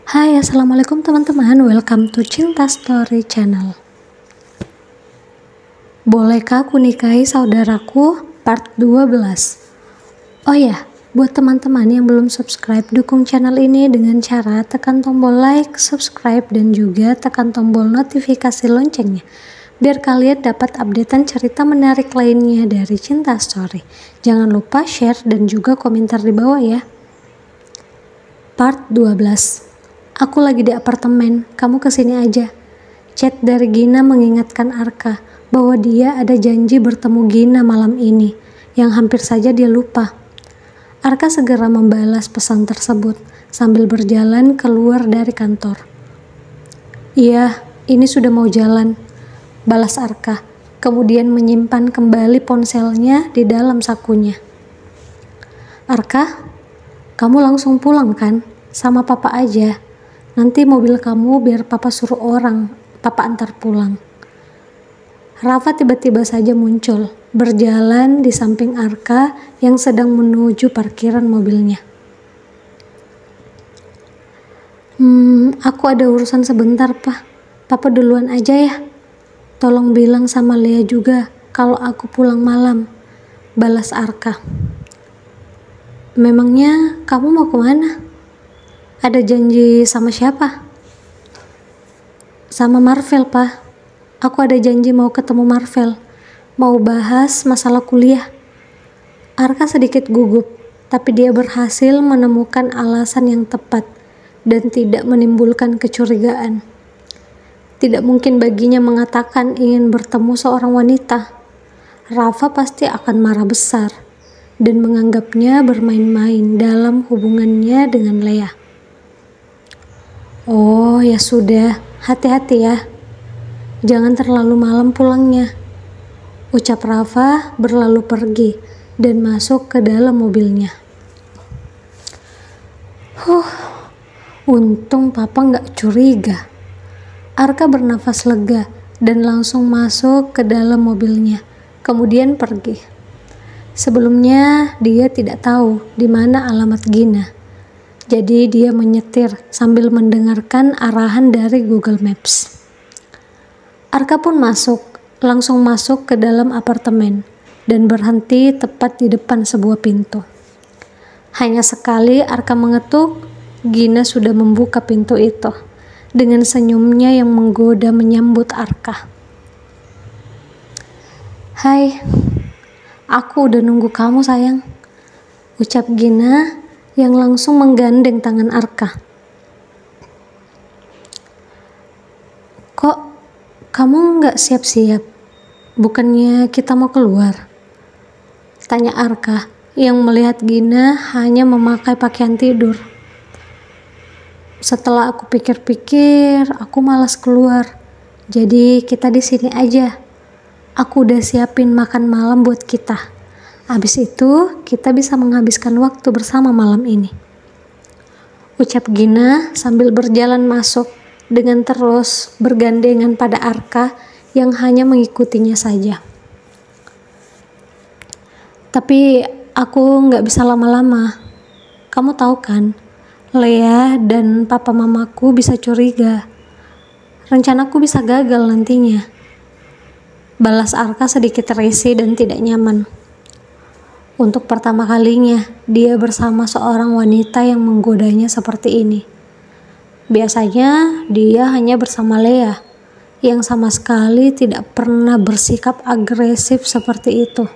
Hai, assalamualaikum teman-teman. Welcome to Cinta Story Channel. Bolehkah aku nikahi saudaraku? Part 12. Oh ya, buat teman-teman yang belum subscribe, dukung channel ini dengan cara tekan tombol like, subscribe, dan juga tekan tombol notifikasi loncengnya, biar kalian dapat updatean cerita menarik lainnya dari Cinta Story. Jangan lupa share dan juga komentar di bawah ya. Part 12. Aku lagi di apartemen, kamu kesini aja. Chat dari Gina mengingatkan Arka bahwa dia ada janji bertemu Gina malam ini, yang hampir saja dia lupa. Arka segera membalas pesan tersebut sambil berjalan keluar dari kantor. Iya, ini sudah mau jalan, balas Arka, kemudian menyimpan kembali ponselnya di dalam sakunya. Arka, kamu langsung pulang kan? Sama papa aja. Nanti mobil kamu biar papa suruh orang, papa antar pulang. Rafa tiba-tiba saja muncul, berjalan di samping Arka yang sedang menuju parkiran mobilnya. Aku ada urusan sebentar, Pak. Papa duluan aja ya. Tolong bilang sama Lea juga kalau aku pulang malam, balas Arka. Memangnya kamu mau kemana? Ada janji sama siapa? Sama Marvel, Pak. Aku ada janji mau ketemu Marvel. Mau bahas masalah kuliah. Arka sedikit gugup, tapi dia berhasil menemukan alasan yang tepat dan tidak menimbulkan kecurigaan. Tidak mungkin baginya mengatakan ingin bertemu seorang wanita. Rafa pasti akan marah besar dan menganggapnya bermain-main dalam hubungannya dengan Lea. Oh ya sudah, hati-hati ya. Jangan terlalu malam pulangnya, ucap Rafa berlalu pergi dan masuk ke dalam mobilnya. Untung papa nggak curiga. Arka bernafas lega dan langsung masuk ke dalam mobilnya, kemudian pergi. Sebelumnya dia tidak tahu di mana alamat Gina. Jadi dia menyetir sambil mendengarkan arahan dari Google Maps. Arka pun langsung masuk ke dalam apartemen dan berhenti tepat di depan sebuah pintu. Hanya sekali Arka mengetuk, Gina sudah membuka pintu itu dengan senyumnya yang menggoda menyambut Arka. Hai, aku udah nunggu kamu sayang, ucap Gina yang langsung menggandeng tangan Arka. Kok kamu nggak siap-siap? Bukannya kita mau keluar? Tanya Arka yang melihat Gina hanya memakai pakaian tidur. Setelah aku pikir-pikir, aku malas keluar. Jadi kita di sini aja. Aku udah siapin makan malam buat kita. Habis itu, kita bisa menghabiskan waktu bersama malam ini, ucap Gina sambil berjalan masuk dengan terus bergandengan pada Arka yang hanya mengikutinya saja. Tapi aku nggak bisa lama-lama. Kamu tahu kan, Lea dan papa mamaku bisa curiga. Rencanaku bisa gagal nantinya, balas Arka sedikit risih dan tidak nyaman. Untuk pertama kalinya, dia bersama seorang wanita yang menggodanya seperti ini. Biasanya, dia hanya bersama Lea, yang sama sekali tidak pernah bersikap agresif seperti itu.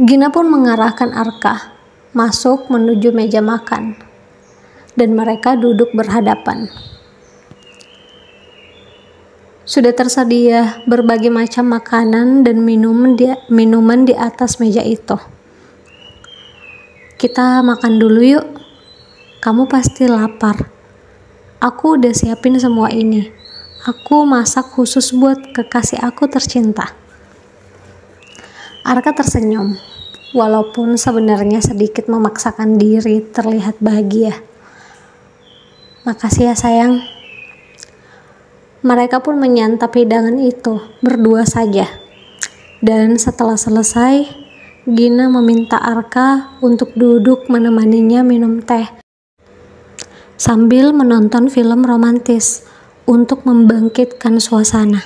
Gina pun mengarahkan Arka masuk menuju meja makan, dan mereka duduk berhadapan. Sudah tersedia berbagai macam makanan dan minuman di atas meja itu. Kita makan dulu yuk. Kamu pasti lapar. Aku udah siapin semua ini. Aku masak khusus buat kekasih aku tercinta. Arka tersenyum, walaupun sebenarnya sedikit memaksakan diri terlihat bahagia. Makasih ya sayang. Mereka pun menyantap hidangan itu berdua saja. Dan setelah selesai, Gina meminta Arka untuk duduk menemaninya minum teh sambil menonton film romantis untuk membangkitkan suasana.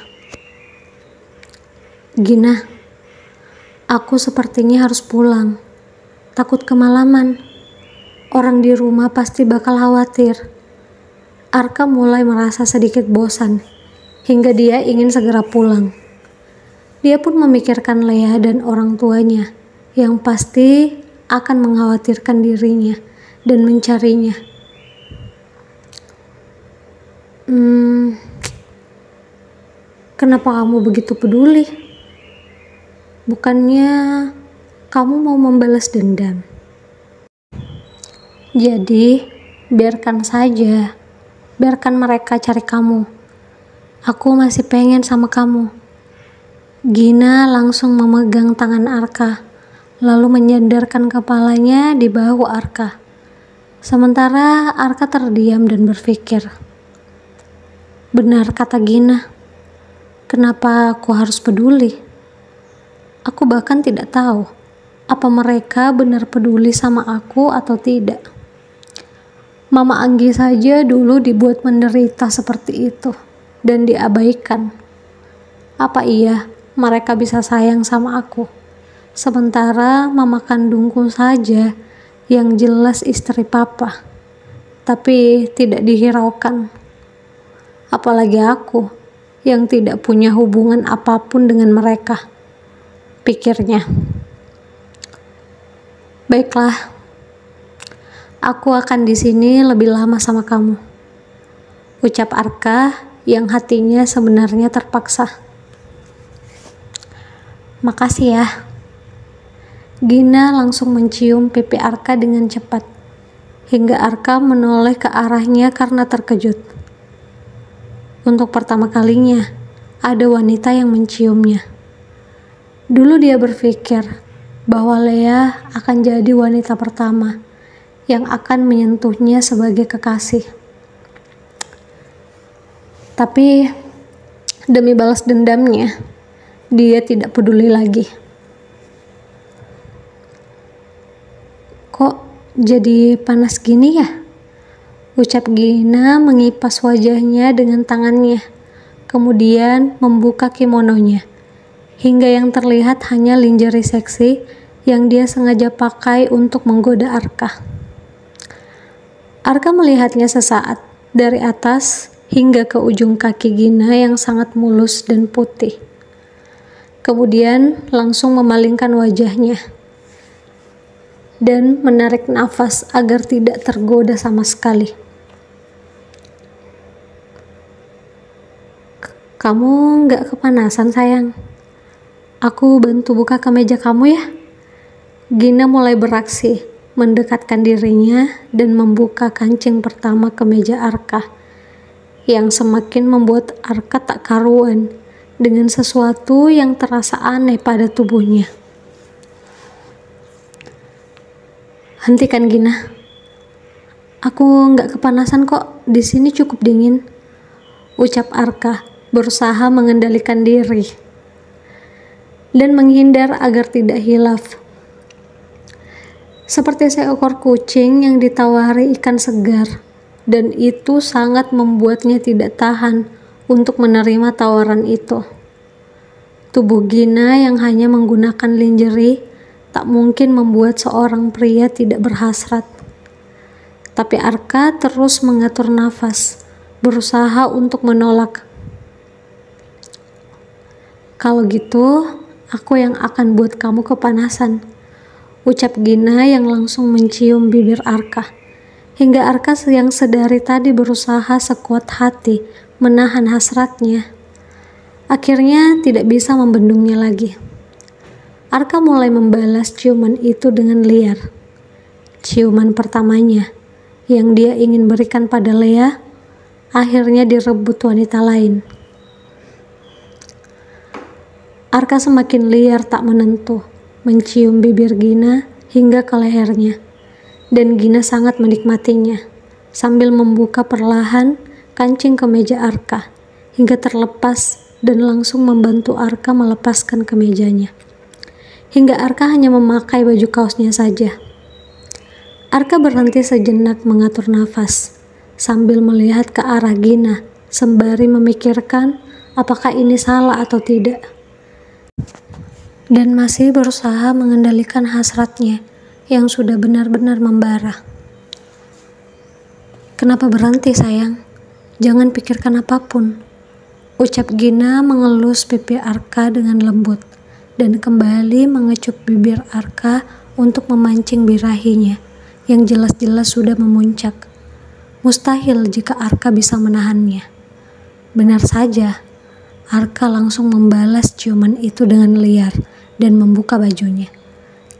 Gina, aku sepertinya harus pulang. Takut kemalaman. Orang di rumah pasti bakal khawatir. Arka mulai merasa sedikit bosan, hingga dia ingin segera pulang. Dia pun memikirkan Lea dan orang tuanya, yang pasti akan mengkhawatirkan dirinya dan mencarinya. Kenapa kamu begitu peduli? Bukannya kamu mau membalas dendam? Jadi, biarkan saja. Biarkan mereka cari kamu. Aku masih pengen sama kamu. Gina langsung memegang tangan Arka, lalu menyandarkan kepalanya di bahu Arka. Sementara Arka terdiam dan berpikir. Benar kata Gina. Kenapa aku harus peduli? Aku bahkan tidak tahu apa mereka benar peduli sama aku atau tidak. Mama Anggi saja dulu dibuat menderita seperti itu dan diabaikan. Apa iya mereka bisa sayang sama aku? Sementara mama kandungku saja yang jelas istri papa, tapi tidak dihiraukan. Apalagi aku yang tidak punya hubungan apapun dengan mereka, pikirnya. Baiklah, aku akan di sini lebih lama sama kamu, ucap Arka yang hatinya sebenarnya terpaksa. Makasih ya. Gina langsung mencium pipi Arka dengan cepat, hingga Arka menoleh ke arahnya karena terkejut. Untuk pertama kalinya, ada wanita yang menciumnya. Dulu dia berpikir bahwa Lea akan jadi wanita pertama yang akan menyentuhnya sebagai kekasih. Tapi demi balas dendamnya, dia tidak peduli lagi. Kok jadi panas gini ya? Ucap Gina mengipas wajahnya dengan tangannya, kemudian membuka kimononya, hingga yang terlihat hanya lingerie seksi yang dia sengaja pakai untuk menggoda Arka. Arka melihatnya sesaat, dari atas hingga ke ujung kaki Gina yang sangat mulus dan putih. Kemudian langsung memalingkan wajahnya dan menarik nafas agar tidak tergoda sama sekali. Kamu nggak kepanasan sayang? Aku bantu buka kemeja kamu ya. Gina mulai beraksi, mendekatkan dirinya dan membuka kancing pertama kemeja Arka, yang semakin membuat Arka tak karuan dengan sesuatu yang terasa aneh pada tubuhnya. Hentikan Gina. Aku nggak kepanasan kok, di sini cukup dingin, ucap Arka berusaha mengendalikan diri dan menghindar agar tidak hilaf. Seperti seekor kucing yang ditawari ikan segar, dan itu sangat membuatnya tidak tahan untuk menerima tawaran itu. Tubuh Gina yang hanya menggunakan lingerie tak mungkin membuat seorang pria tidak berhasrat. Tapi Arka terus mengatur nafas, berusaha untuk menolak. Kalau gitu, aku yang akan buat kamu kepanasan, ucap Gina yang langsung mencium bibir Arka, hingga Arka yang sedari tadi berusaha sekuat hati menahan hasratnya, akhirnya tidak bisa membendungnya lagi. Arka mulai membalas ciuman itu dengan liar. Ciuman pertamanya yang dia ingin berikan pada Lea akhirnya direbut wanita lain. Arka semakin liar tak menentu, mencium bibir Gina hingga ke lehernya, dan Gina sangat menikmatinya, sambil membuka perlahan kancing kemeja Arka, hingga terlepas dan langsung membantu Arka melepaskan kemejanya. hingga Arka hanya memakai baju kaosnya saja. Arka berhenti sejenak mengatur nafas, sambil melihat ke arah Gina, sembari memikirkan apakah ini salah atau tidak. Dan masih berusaha mengendalikan hasratnya yang sudah benar-benar membara. "Kenapa berhenti, sayang? Jangan pikirkan apapun," ucap Gina mengelus pipi Arka dengan lembut dan kembali mengecup bibir Arka untuk memancing birahinya yang jelas-jelas sudah memuncak. Mustahil jika Arka bisa menahannya. Benar saja, Arka langsung membalas ciuman itu dengan liar dan membuka bajunya.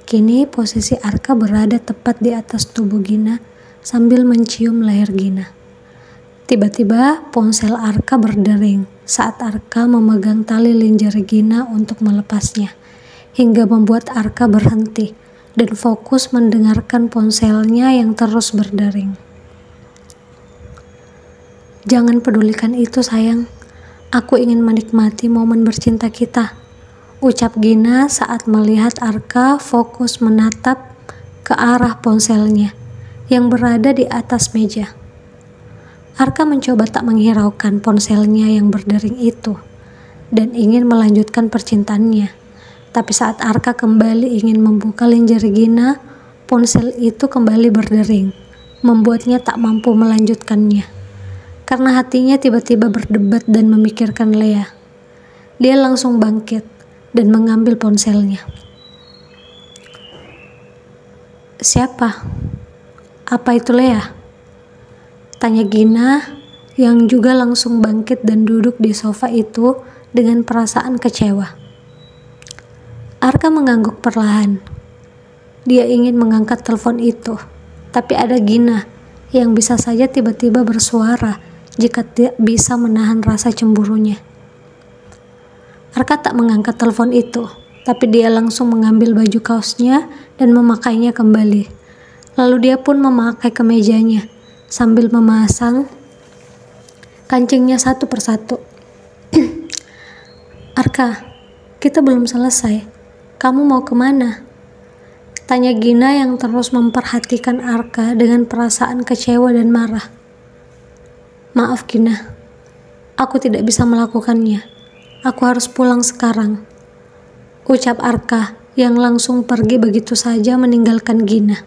Kini posisi Arka berada tepat di atas tubuh Gina sambil mencium leher Gina. Tiba-tiba ponsel Arka berdering saat Arka memegang tali lingerie Gina untuk melepasnya, hingga membuat Arka berhenti dan fokus mendengarkan ponselnya yang terus berdering. "Jangan pedulikan itu, sayang. Aku ingin menikmati momen bercinta kita," ucap Gina saat melihat Arka fokus menatap ke arah ponselnya yang berada di atas meja. Arka mencoba tak menghiraukan ponselnya yang berdering itu dan ingin melanjutkan percintaannya. Tapi saat Arka kembali ingin membuka lingerie Gina, ponsel itu kembali berdering, membuatnya tak mampu melanjutkannya. Karena hatinya tiba-tiba berdebat dan memikirkan Lea. Dia langsung bangkit dan mengambil ponselnya. "Siapa? Apa itu Lea?" tanya Gina yang juga langsung bangkit dan duduk di sofa itu dengan perasaan kecewa. Arka mengangguk perlahan. Dia ingin mengangkat telepon itu, tapi ada Gina yang bisa saja tiba-tiba bersuara jika tidak bisa menahan rasa cemburunya. Arka tak mengangkat telepon itu, tapi dia langsung mengambil baju kaosnya dan memakainya kembali. Lalu dia pun memakai kemejanya sambil memasang kancingnya satu persatu. "Arka, kita belum selesai. Kamu mau kemana?" tanya Gina yang terus memperhatikan Arka dengan perasaan kecewa dan marah. "Maaf Gina, aku tidak bisa melakukannya. Aku harus pulang sekarang," ucap Arka yang langsung pergi begitu saja meninggalkan Gina.